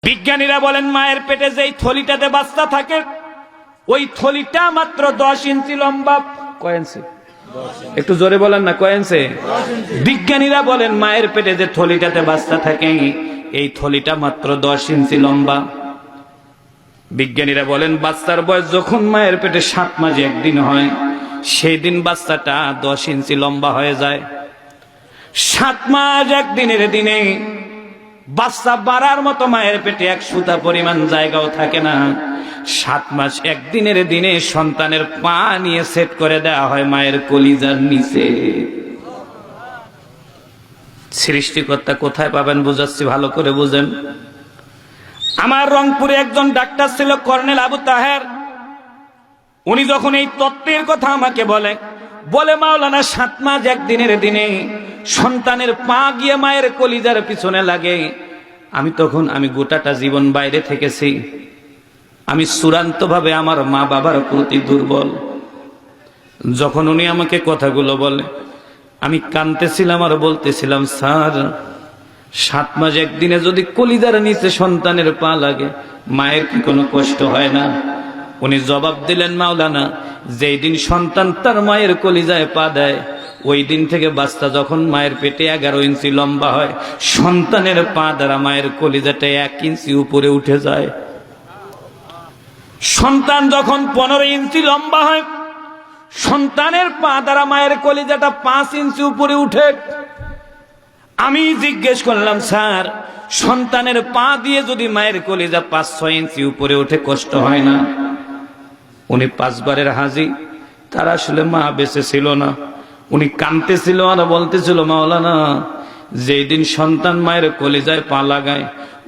বিজ্ঞানীরা বলেন মায়ের পেটে যেই থলিটাতে বাচ্চা থাকে ওই থলিটা মাত্র 10 ইঞ্চি লম্বা। কয় ইঞ্চি? একটু জোরে বলেন না, কয় ইঞ্চি? বিজ্ঞানীরা বলেন মায়ের পেটে যে থলিটাতে বাচ্চা থাকে এই থলিটা মাত্র 10 ইঞ্চি লম্বা। বিজ্ঞানীরা বলেন বাচ্চার বয়স যখন মায়ের পেটে 7 মাস 1 দিন হয় সেই দিন বাচ্চাটা 10 ইঞ্চি লম্বা হয়ে যায়। 7 মাস 1 দিনের দিনে বাচ্চা বাড়ার মতো মায়ের পেটে 1 সুতা পরিমাণ জায়গাও থাকে না। 7 মাস 1 দিনের দিনে সন্তানের পা নিয়ে সেট করে দেওয়া হয় মায়ের কলিজার নিচে। সৃষ্টিকর্তা কোথায় পাবেন বুঝাচ্ছি, ভালো করে বুঝেন। আমার রংপুরে একজন ডাক্তার ছিল কর্নেল আবু তাহের। উনি যখন এই তত্ত্বের কথা আমাকে বলে মাওলানা 7 মাস 1 দিনের দিনে সন্তানের পা গিয়ে মায়ের কলিজার পিছনে লাগে। আমি গোটাটা জীবন বাইরে থেকেছি। আমি চূড়ান্তভাবে আমার মা বাবার প্রতি দুর্বল। যখন উনি আমাকে কথাগুলো বলে আমি কাঁদতেছিলাম আর বলতেছিলাম, স্যার 7 মাস 1 দিনে যদি কলিজার নিচে সন্তানের পা লাগে মায়ের কি কোনো কষ্ট হয় না? উনি জবাব দিলেন, মাওলানা যেই দিন সন্তান তার মায়ের কলিজায় পা দেয় ওই দিন থেকে বাচ্চা যখন মায়ের পেটে 11 ইঞ্চি লম্বা হয় সন্তানের পা দ্বারা মায়ের কলিজাটা 1 ইঞ্চি উপরে উঠে যায়। সন্তান যখন 15 ইঞ্চি লম্বা হয় সন্তানের পা দ্বারা মায়ের কলিজাটা 5 ইঞ্চি উপরে উঠে। আমি জিজ্ঞেস করলাম, স্যার সন্তানের পা দিয়ে যদি মায়ের কলিজা 5-6 ইঞ্চি উপরে উঠে কষ্ট হয় না? উনি 5 বারের হাজি। তার আসলে মা বেঁচে ছিল না। উনি কাঁদতেছিল আর বলতেছিল, মাওলানা যেই দিন সন্তান মায়ের কলিজায় পা লাগায়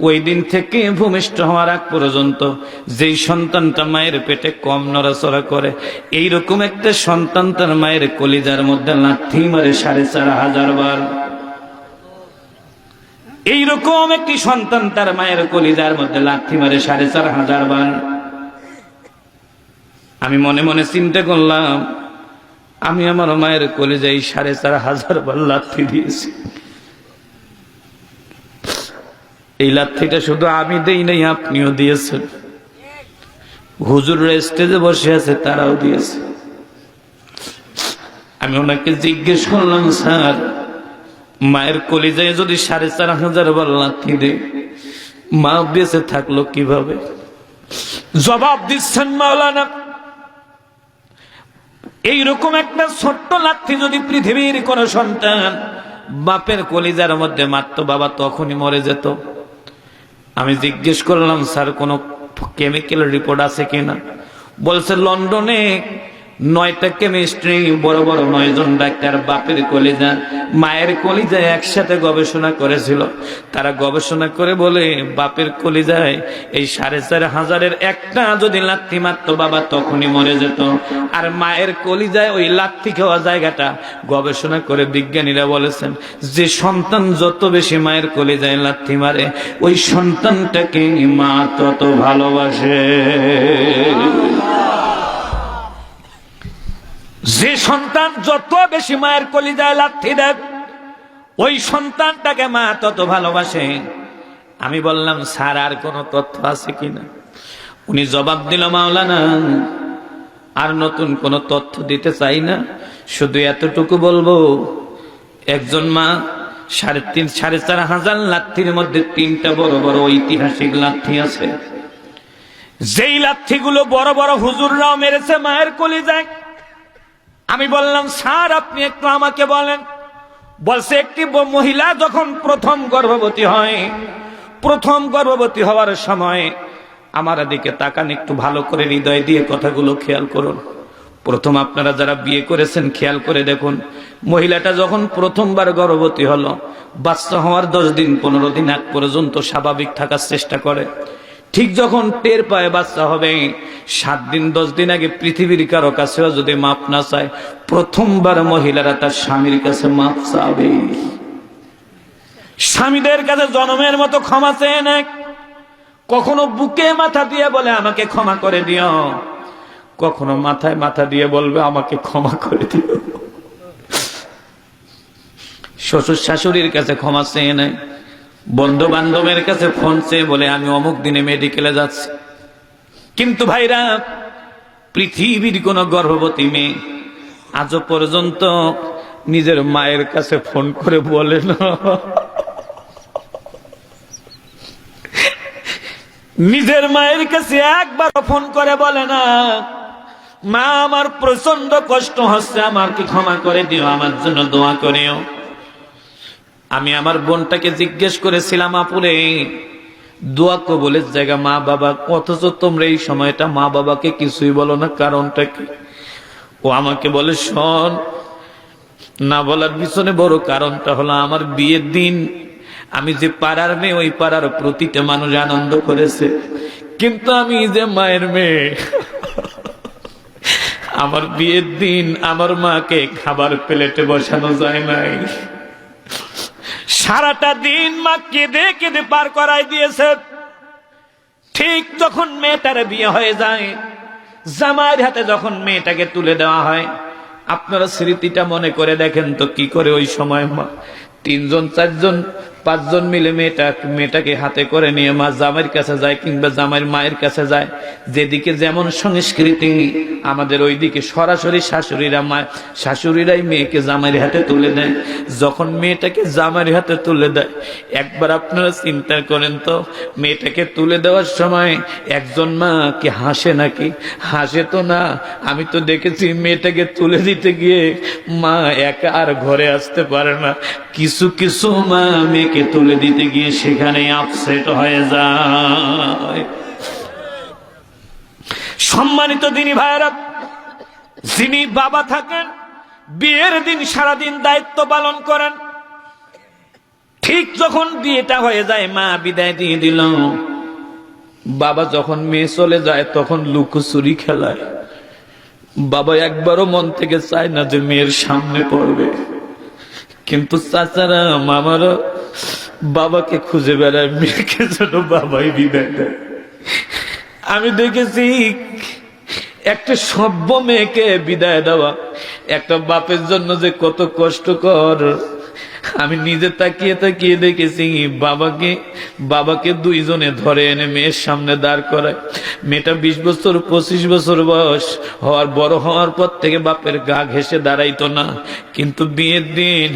ওই দিন থেকে ভূমিষ্ঠ হওয়ার আগ পর্যন্ত যেই সন্তানটা মায়ের পেটে কম নড়াচড়া করে এইরকম একটা সন্তান তার মায়ের কলিজার মধ্যে লাথি মারে 4500 বার। এইরকম একটি সন্তান তার মায়ের কলিজার মধ্যে লাথি মারে 4500 বার। আমি মনে মনে চিন্তা করলাম, আমি আমার মায়ের কলিজায় 4500 বার লাথি দিয়েছি। এই লাথিটা শুধু আমি দেই নাই, আপনিও দিয়েছেন। হুজুর স্টেজে বসে আছে তারাও দিয়েছে। আমি ওনাকে জিজ্ঞেস করলাম, স্যার মায়ের কলিজায় যদি 4500 বার লাথি দে মা বেঁচে থাকলো কিভাবে? জবাব দিচ্ছেন, মাওলানা এইরকম একটা ছোট্ট লাথি যদি পৃথিবীর কোন সন্তান বাপের কলিজার মধ্যে মারতো বাবা তখনই মরে যেত। আমি জিজ্ঞেস করলাম, স্যার কোন কেমিক্যাল রিপোর্ট আছে কিনা? বলছে লন্ডনে 9টা কেমিস্ট্রি বড় বড় 9 জন ডাক্তার বাপের কলিজা মায়ের কলিজায় একসাথে গবেষণা করেছিল। তারা গবেষণা করে বলে বাপের কলিজায় এই 4500-এর একটা যদি লাথি মারতো বাবা তখনই মরে যেত। আর মায়ের কলিজায় ওই লাথি খাওয়া জায়গাটা গবেষণা করে বিজ্ঞানীরা বলেছেন যে সন্তান যত বেশি মায়ের কলিজায় লাথি মারে ওই সন্তানটাকে মা তত ভালোবাসে। যে সন্তান যত বেশি মায়ের কলিজায় লাথি দেয় ওই সন্তানটাকে মা তত ভালোবাসে। আমি বললাম, স্যার আর কোন তথ্য আছে কিনা? উনি জবাব দিল, মাওলানা আর নতুন কোন তথ্য দিতে চাই না, শুধু এতটুকু বলবো একজন মা 4500 লাথির মধ্যে 3টা বড় বড় ঐতিহাসিক লাথি আছে। যেই লাথিগুলো বড় বড় হুজুররাও মেরেছে মায়ের কলিজায়। আমি বললাম, স্যার আপনি একটু আমাকে বলেন। বলছে একটি মহিলা যখন প্রথম গর্ভবতী হয়, প্রথম গর্ভবতী হওয়ার সময় আমার দিকে তাকান, একটু ভালো করে হৃদয় দিয়ে কথাগুলো খেয়াল করুন। প্রথম আপনারা যারা বিয়ে করেছেন খেয়াল করে দেখুন, মহিলাটা যখন প্রথমবার গর্ভবতী হলো বাচ্চা হওয়ার 10 দিন 15 দিন আগ পর্যন্ত স্বাভাবিক থাকার চেষ্টা করে। ঠিক যখন টের পায় বাচ্চা হবে 7 দিন 10 দিন আগে পৃথিবীর কারো কাছেও যদি মাপ না চায় প্রথমবার মহিলারা তার স্বামীর কাছে মাপ চাবে। স্বামীদের কাছে জনমের মতো ক্ষমা চেয়ে নেয়। কখনো বুকে মাথা দিয়ে বলে আমাকে ক্ষমা করে দিও, কখনো মাথায় মাথা দিয়ে বলবে আমাকে ক্ষমা করে দিও। শ্বশুর শাশুড়ির কাছে ক্ষমা চেয়ে নেয়, বন্ধু বান্ধবের কাছে ফোন চেয়ে বলে আমি অমুক দিনে মেডিকেলে যাচ্ছি। কিন্তু ভাইরা, পৃথিবীর কোন গর্ভবতী মেয়ে আজও পর্যন্ত নিজের মায়ের কাছে ফোন করে বলে না, নিজের মায়ের কাছে একবার ফোন করে বলে না, মা আমার প্রচন্ড কষ্ট হচ্ছে, আমার কি ক্ষমা করে দিও, আমার জন্য দোয়া করিও। আমি আমার বোনটাকে জিজ্ঞেস করেছিলাম, আপুরে দোয়া কবুলের জায়গা মা বাবা, অথচ তোমরা এই সময়টা মা বাবাকে কিছুই বলো না, কারণটা কি? ও আমাকে বলে, শোন, না বলার পিছনে বড় কারণটা হলো আমার বিয়ের দিন আমি যে পাড়ার মেয়ে, ওই পাড়ার প্রতিটা মানুষ আনন্দ করেছে, কিন্তু আমি যে মায়ের মেয়ে, আমার বিয়ের দিন আমার মাকে খাবার প্লেটে বসানো যায় নাই। সারাটা দিন মা কেঁদে কেঁদে পার করাই দিয়েছে। ঠিক যখন মেয়েটার বিয়ে হয়ে যায়, জামাইয়ের হাতে যখন মেয়েটাকে তুলে দেওয়া হয়, আপনারা স্মৃতিটা মনে করে দেখেন তো, কি করে ওই সময় মা 3 জন 4 জন 5 জন মিলে মেয়েটাকে হাতে করে নিয়ে মা জামাইয়ের কাছে যায়, কিংবা জামাইয়ের মায়ের কাছে যায়। যেদিকে যেমন সংস্কৃতি, আমাদের ওইদিকে সরাসরি শাশুড়িরাই মেয়েকে জামাইয়ের হাতে তুলে দেয়। যখন মেয়েটাকে জামাইয়ের হাতে তুলে দেয়, একবার আপনারা চিন্তা করেন তো, মেয়েটাকে তুলে দেওয়ার সময় একজন মা কি হাসে নাকি? হাসে তো না। আমি তো দেখেছি মেয়েটাকে তুলে দিতে গিয়ে মা একা আর ঘরে আসতে পারে না। কিছু কিছু মা মেয়েকে তুলে দিতে গিয়ে সেখানে আপসেট হয়ে যায়। সম্মানিত দিনী ভাইরা, যিনি বাবা থাকেন, বিয়ের দিন সারাদিন দায়িত্ব পালন করেন, ঠিক যখন বিয়েটা হয়ে যায়, মা বিদায় দিয়ে দিল, বাবা যখন মেয়ে চলে যায় তখন লুকোচুরি খেলায়। বাবা একবারও মন থেকে চায় না যে মেয়ের সামনে পড়বে, কিন্তু চাচারা মামারা বাবাকে খুঁজে বেড়ায়, মেয়েকে যেন বাবাই বিদায় দেয়। আমি দেখেছি একটা সভ্য মেয়েকে বিদায় দেওয়া একটা বাপের জন্য যে কত কষ্টকর। আমি নিজে তাকিয়ে তাকিয়ে দেখেছি বাবাকে 2 জনে ধরে এনে মেয়ের সামনে দাঁড় করায়। মেয়েটা 20 বছর 25 বছর বয়স বড় হওয়ার পর থেকে বাপের গা ঘেঁষে দাঁড়াইতো না, কিন্তু বিয়ের দিন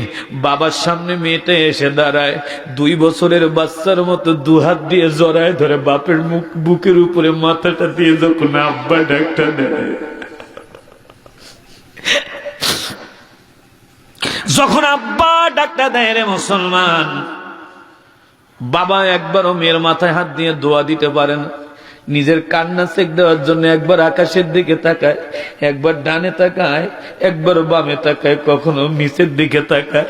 বাবার সামনে মেয়েটা এসে দাঁড়ায়, 2 বছরের বাচ্চার মতো 2 হাত দিয়ে জড়ায় ধরে বাপের বুকের উপরে মাথাটা দিয়ে যখন আব্বা ডাকটা দেয়, যখন আব্বা ডাকটা দেয়, রে মুসলমান, বাবা একবারও মেয়ের মাথায় হাত দিয়ে দোয়া দিতে পারে না। নিজের কান্না চেক দেওয়ার জন্য একবার আকাশের দিকে তাকায়, একবার ডানে তাকায়, একবার বামে তাকায়, কখনো নিচের দিকে তাকায়।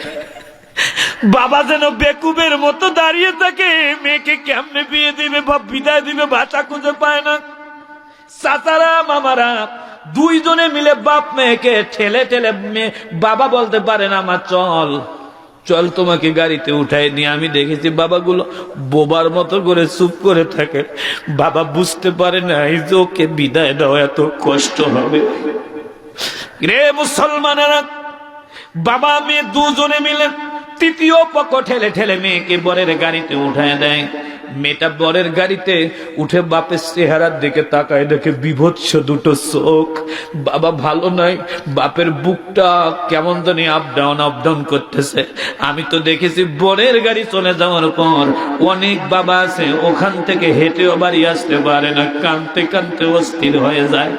বাবা যেন বেকুবের মতো দাঁড়িয়ে থাকে, মেয়েকে কেমনে বিয়ে দিবে বা বিদায় দিবে ভাষা খুঁজে পায় না। চাচারা মামারা 2 জনে মিলে বাপ মেয়েকে ঠেলে ঠেলে বাবা বলতে পারে না, মা চল তোমাকে গাড়িতে উঠাই নিয়ে। আমি দেখেছি বাবাগুলো বোবার মতো করে চুপ করে থাকে। বাবা বুঝতে পারে না এই যে ওকে বিদায় দেওয়া এত কষ্ট হবে। রে মুসলমানেরা, বাবা মেয়ে 2 জনে মিলে 3য় পক্ষ ঠেলে ঠেলে মেয়েকে বরের গাড়িতে উঠায় দেয়। মেয়েটা বরের গাড়িতে উঠে বাপের চেহারার দিকে তাকায়, দেখে বিভৎস 2টো চোখ। বাবা ভালো নাই, বাপের বুকটা কেমন জানি আপ ডাউন করতেছে। আমি তো দেখেছি বরের গাড়ি চলে যাওয়ার পর অনেক বাবা আছে ওখান থেকে হেঁটেও বাড়ি আসতে পারে না, কাঁদতে কাঁদতে অস্থির হয়ে যায়।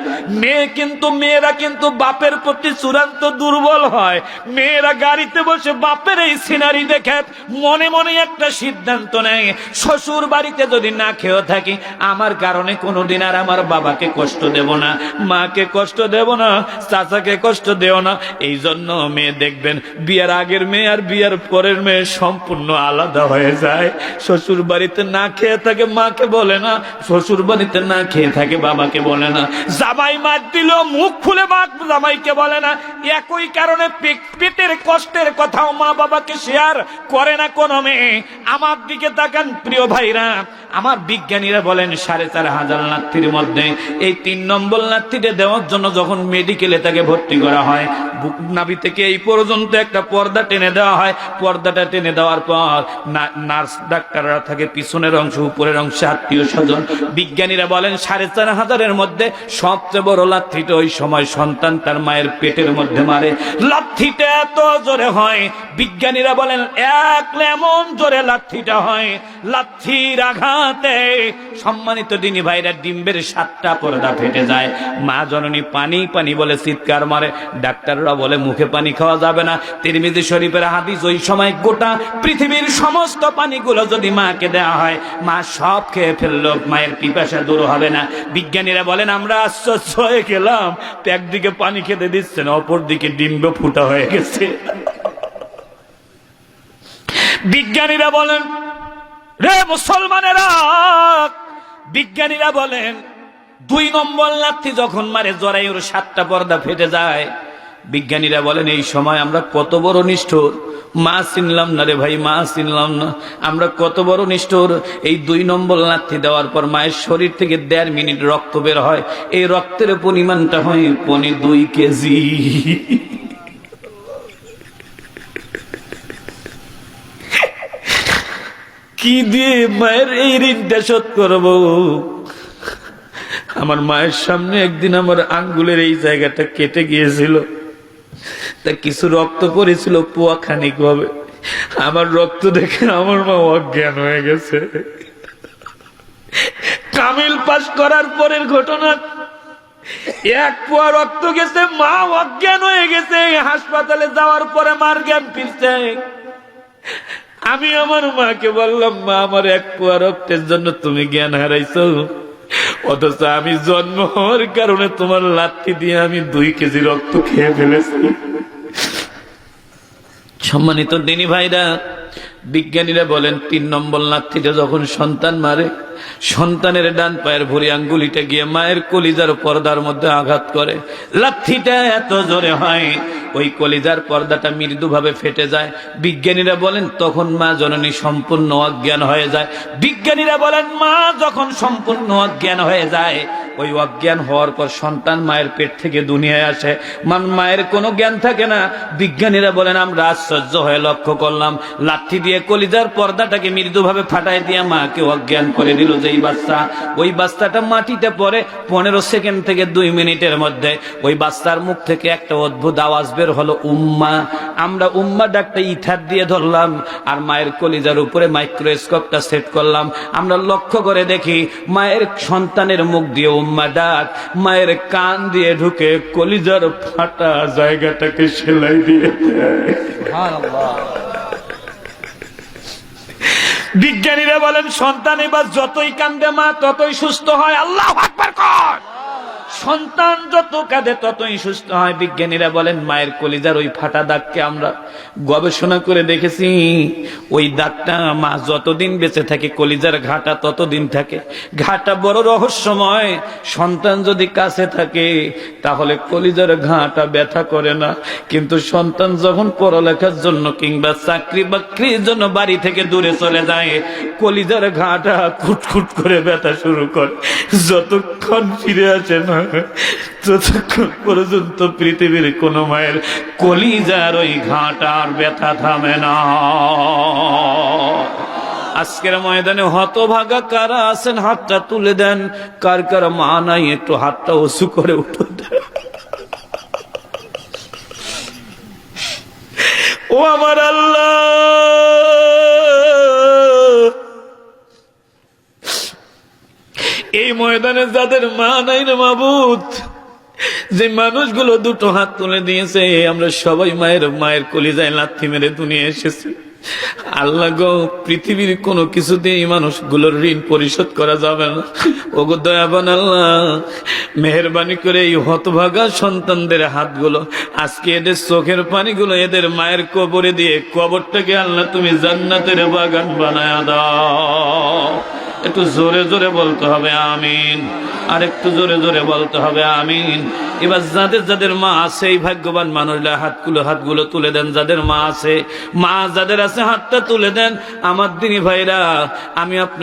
মেয়েরা কিন্তু বাপের প্রতি চূড়ান্ত দুর্বল হয়। মেয়েরা গাড়িতে বসে বাপের এই সিনারি দেখে মনে মনে একটা সিদ্ধান্ত নেয়, শ্বশুর বাড়িতে যদি না খেয়েও থাকি, আমার কারণে কোনোদিন আর আমার বাবাকে কষ্ট দেব না, মাকে কষ্ট দেব না, চাচাকে কষ্ট দেও না। এই জন্য মেয়ে দেখবেন বিয়ের আগের মেয়ে আর বিয়ের পরের মেয়ে সম্পূর্ণ আলাদা হয়ে যায়। শ্বশুর বাড়িতে না খেয়ে থাকে মাকে বলে না, শ্বশুর বাড়িতে না খেয়ে থাকে বাবাকে বলে না। জামাই মার দিল মুখ খুলে জামাইকে বলে না। একই কারণে পেটের কষ্টের কথাও মা বাবাকে শেয়ার করে না কোনো মেয়ে। আমার দিকে তাকান প্রিয় ভাই, সাথীরা, আমার বিজ্ঞানীরা বলেন 4,500 লাঠির মধ্যে এই 3 নম্বর লাঠিটা দেওয়ার জন্য যখন মেডিকেলে তাকে ভর্তি করা হয়, বুক নাভি থেকে এই পর্যন্ত একটা পর্দা টেনে দেওয়া হয়। পর্দাটা টেনে দেওয়ার পর নার্স ডাক্তাররা থাকে পিছনের অংশ, উপরের অংশে আত্মীয় স্বজন। বিজ্ঞানীরা বলেন 4,500-এর মধ্যে সবচেয়ে বড় লাঠিটা ওই সময় সন্তান তার মায়ের পেটের মধ্যে মারে। লাঠিটা এত জোরে হয়, বিজ্ঞানীরা বলেন এমন জোরে লাঠিটা হয়, লাঠির আঘাতে সম্মানিত দিনী ভাইরা ডিম্বের 7টা পর্দা ফেটে যায়। মা জননী পানি পানি বলে চিৎকার মারে। ডাক্তাররা বলে মুখে পানি খাওয়া যাবে না। তিরমিজি শরীফের হাদিস, ওই সময় গোটা পৃথিবীর সমস্ত পানিগুলো যদি মাকে দেওয়া হয়, মা সব খেয়ে ফেললো, মায়ের পিপাসা দূর হবে না। বিজ্ঞানীরা বলেন আমরা আশ্চর্য হয়ে গেলাম, একদিকে পানি খেতে দিচ্ছে না, অপর দিকে ডিম্ব ফুটা হয়ে গেছে। বিজ্ঞানীরা বলেন রে মুসলমানেরা, বিজ্ঞানীরা বলেন 2 নম্বর লাথি যখন মারে জরায়ুর 7টা পর্দা ফেটে যায়। বিজ্ঞানীরা বলেন এই সময় আমরা কত বড় নিষ্ঠুর, মা চিনলাম না রে ভাই, মা চিনলাম না, আমরা কত বড় নিষ্ঠুর। এই 2 নম্বর লাথি দেওয়ার পর মায়ের শরীর থেকে 1.5 মিনিট রক্ত বের হয়। এই রক্তের পরিমাণটা হয় 2 কেজি। কি দিয়ে মায়ের এই ঋণটা শোধ করবো? আমার মায়ের সামনে একদিন আমার আঙ্গুলের এই জায়গাটা কেটে গিয়েছিল, তা কিছু রক্ত পড়েছিল পোয়া খানিক ভাবে। আমার রক্ত দেখে আমার মা অজ্ঞান হয়ে গেছে। কামিল পাস করার পরের ঘটনা, 1 পোয়া রক্ত গেছে, মা অজ্ঞান হয়ে গেছে। হাসপাতালে যাওয়ার পরে মার জ্ঞান ফিরছে। আমি আমার মাকে বললাম, মা আমার 1 পোয়া রক্তের জন্য তুমি জ্ঞান হারাইছো, অথচ আমি জন্ম হওয়ার কারণে তোমার লাথি দিয়ে আমি 2 কেজি রক্ত খেয়ে ফেলেছি। সম্মানিত দিনী ভাইরা, বিজ্ঞানীরা বলেন 3 নম্বর লাথিটা যখন সন্তান মারে, সন্তানের ডান পায়ের ভুঁড়ি আঙ্গুলিটা গিয়ে মায়ের কলিজার পর্দার মধ্যে আঘাত করে। লাথিটা এত জোরে হয় ওই কলিজার পর্দাটা মৃদুভাবে ফেটে যায়। বিজ্ঞানীরা বলেন তখন মা জননী সম্পূর্ণ অজ্ঞান হয়ে যায়। বিজ্ঞানীরা বলেন মা যখন সম্পূর্ণ অজ্ঞান হয়ে যায়, ওই অজ্ঞান হওয়ার পর সন্তান মায়ের পেট থেকে দুনিয়ায় আসে, মায়ের কোনো জ্ঞান থাকে না। বিজ্ঞানীরা বলেন আমরা আশ্চর্য হয়ে লক্ষ্য করলাম, লাঠি দিয়ে কলিজার পর্দাটাকে মৃদুভাবে ফাটাই দিয়ে মাকে অজ্ঞান করে দিল যেই বাচ্চা। ওই বাচ্চাটা মাটিতে পড়ে 15 সেকেন্ড থেকে 2 মিনিটের মধ্যে ওই বাচ্চার মুখ থেকে একটা অদ্ভুত আওয়াজ বের হলো, উম্মা। আমরা উম্মা ডাকটা ইথার দিয়ে ধরলাম আর মায়ের কলিজার উপরে মাইক্রোস্কোপটা সেট করলাম। আমরা লক্ষ্য করে দেখি মায়ের সন্তানের মুখ দিয়ে উম্মা ডাক মায়ের কান দিয়ে ঢুকে কলিজার ফাটা জায়গাটাকে সেলাই দিয়ে বিজ্ঞানীরা বলেন সন্তান এবার যতই কান্দে মা ততই সুস্থ হয়। আল্লাহু আকবার কর। সন্তান যত কাঁদে ততই সুস্থ হয়। বিজ্ঞানীরা বলেন মায়ের কলিজার ওই ফাটা দাগকে আমরা গবেষণা করে দেখেছি, ওই দাগটা মা যতদিন বেঁচে থাকে কলিজার ঘাটা ততদিন থাকে। ঘাটা বড় রহস্যময়। সন্তান যদি কাছে থাকে তাহলে কলিজার ঘাটা ব্যথা করে না, কিন্তু সন্তান যখন পড়ালেখার জন্য কিংবা চাকরি বাকরির জন্য বাড়ি থেকে দূরে চলে যায়, কলিজার ঘাটা খুটখুট করে ব্যথা শুরু করে। যতক্ষণ ফিরে আসে না ততক্ষণ পর্যন্ত পৃথিবীর কোন মায়ের কলিজার ওই ঘাটার ব্যথা থামে না। আজকের ময়দানে হতভাগা কারা আছেন হাতটা তুলে দেন, কার কার মা নাই একটু হাতটা উঁচু করে উঠে দেন। ও আমার আল্লাহ, এই ময়দানে যাদের মা নাই না মাবুদ, যে মানুষগুলো 2টো হাত তুলে দিয়েছে, আমরা সবাই মায়ের কলিজায় লাথি মেরে দুনিয়া এসেছি। আল্লাহ গো, পৃথিবীর কোনো কিছুতে এই মানুষগুলোর ঋণ পরিশোধ করা যাবে না। ওগো দয়াবান আল্লাহ, মেহেরবানি করে এই হতভাগা সন্তানদের হাতগুলো আজকে এদের চোখের পানিগুলো এদের মায়ের কবরে দিয়ে কবরটাকে আল্লাহ তুমি জান্নাতের বাগান বানায়া দাও। একটু জোরে জোরে বলতে হবে আমিন, আর একটু জোরে জোরে বলতে হবে আমিন। এবার যাদের মা আছে এই ভাগ্যবান মানুষরা হাতগুলো তুলে দেন। যাদের মা আছে, মা যাদের আছে হাতটা তুলে দেন। আমার দিনী ভাইরা, আমি আপনার